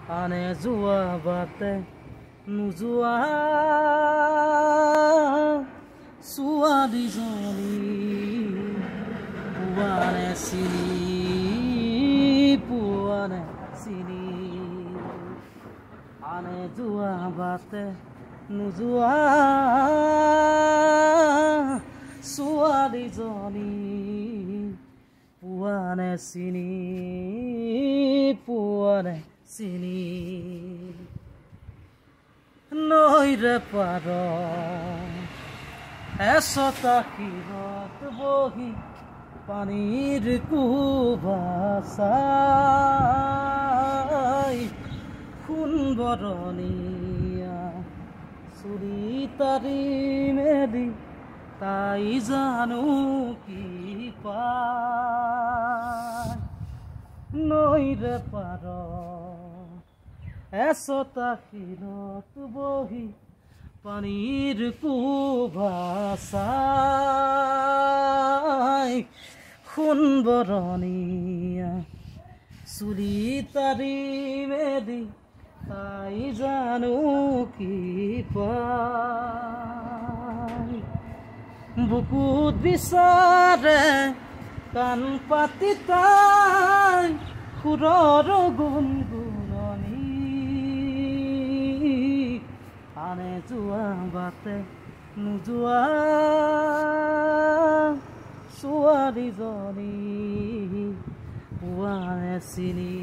আনে যোৱা বাটে নোযোৱা ছোৱালীজনী পোৱানে চিনি আনে যোৱা বাটে নোযোৱা ছোৱালীজনী পোৱানে চিনি নৈৰে পাৰ এচটা শিৰত বহি পানীৰ কুবাচাই সোণবৰণীয়া চুৰি তাৰি মেলি তাই জানো কি পায় নৈৰে পাৰ এচটা শিৰত বহি পানীৰ কুবাচাই সোণবৰণীয়া চুৰি তাৰি মেলি তাই জানো কি পায় বুকুত বিচাৰে কাণ পাতি তাই সুৰৰ গুণগুণনি আনে যোৱা বাটে নোযোৱা ছোৱালীজনী পোৱানে চিনি